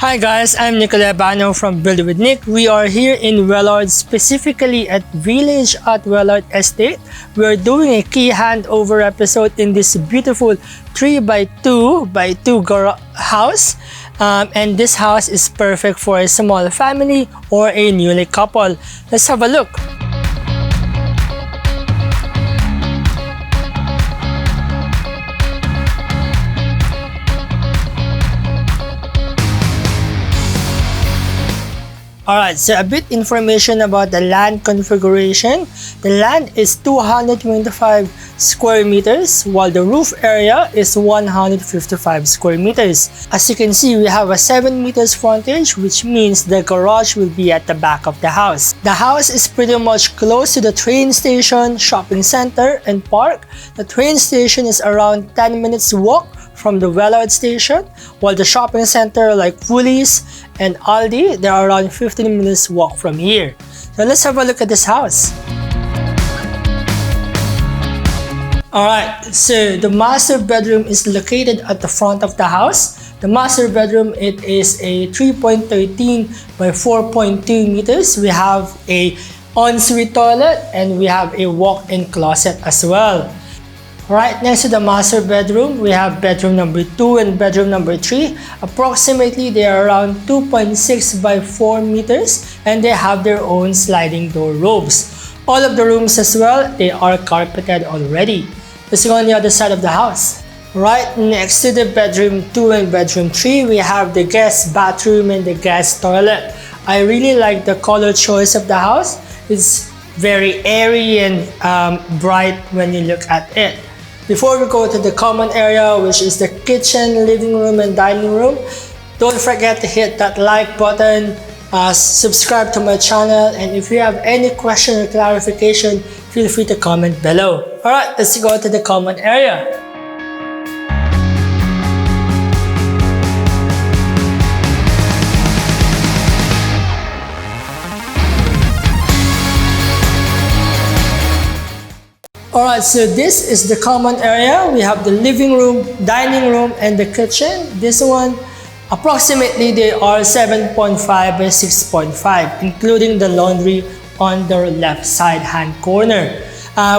Hi guys, I'm Nicola Bano from Build with Nick. We are here in Wellard, specifically at Village at Wellard Estate. We are doing a key handover episode in this beautiful 3x2 house. And this house is perfect for a small family or a newly couple. Let's have a look. Alright, so a bit information about the land configuration. The land is 225 square meters, while the roof area is 155 square meters. As you can see, we have a 7 meters frontage, which means the garage will be at the back of the house. The house is pretty much close to the train station, shopping center, and park. The train station is around 10 minutes walk from the Wellard station, while the shopping center like Woolies and Aldi, they are around 15 minutes walk from here. So let's have a look at this house. Alright, so the master bedroom is located at the front of the house. The master bedroom, it is a 3.13 by 4.2 meters. We have a ensuite toilet and we have a walk-in closet as well. Right next to the master bedroom, we have bedroom number 2 and bedroom number 3. Approximately, they are around 2.6 by 4 meters and they have their own sliding door robes. All of the rooms as well, they are carpeted already. Let's go on the other side of the house. Right next to the bedroom 2 and bedroom 3, we have the guest bathroom and the guest toilet. I really like the color choice of the house. It's very airy and bright when you look at it. Before we go to the common area, which is the kitchen, living room, and dining room, don't forget to hit that like button, subscribe to my channel, and if you have any question or clarification, feel free to comment below. Alright, let's go to the common area. Alright, so this is the common area. We have the living room, dining room, and the kitchen. This one, approximately they are 7.5 by 6.5, including the laundry on the left side hand corner.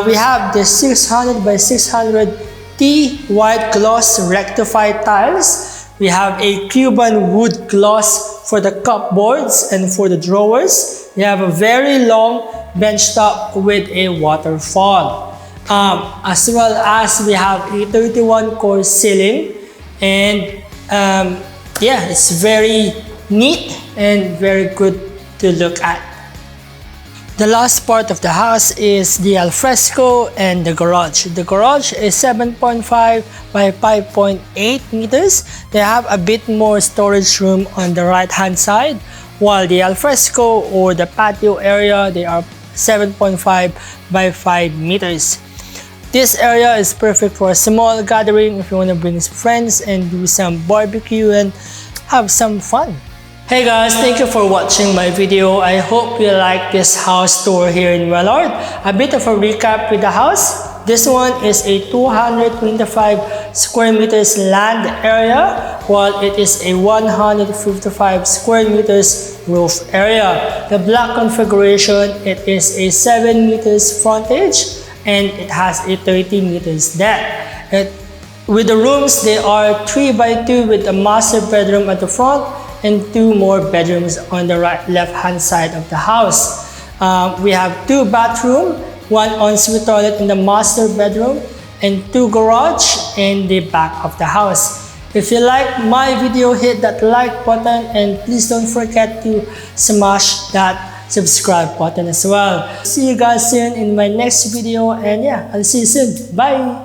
We have the 600 by 600 T white gloss rectified tiles. We have a Cuban wood gloss for the cupboards and for the drawers. We have a very long bench top with a waterfall. As well as we have a 31 core ceiling, and yeah, it's very neat and very good to look at. The last part of the house is the alfresco and the garage. The garage is 7.5 by 5.8 meters. They have a bit more storage room on the right hand side, while the alfresco or the patio area, they are 7.5 by 5 meters. This area is perfect for a small gathering if you want to bring some friends and do some barbecue and have some fun. Hey guys, thank you for watching my video. I hope you like this house tour here in Wellard. A bit of a recap with the house. This one is a 225 square meters land area, while it is a 155 square meters roof area. The block configuration, it is a 7 meters frontage, and it has a 30 meters depth. With the rooms, they are 3x2 with a master bedroom at the front and 2 more bedrooms on the left hand side of the house. We have 2 bathrooms, 1 ensuite toilet in the master bedroom, and 2 garage in the back of the house. If you like my video, hit that like button, and please don't forget to smash that subscribe button as well. See you guys soon in my next video, and yeah, I'll see you soon. Bye!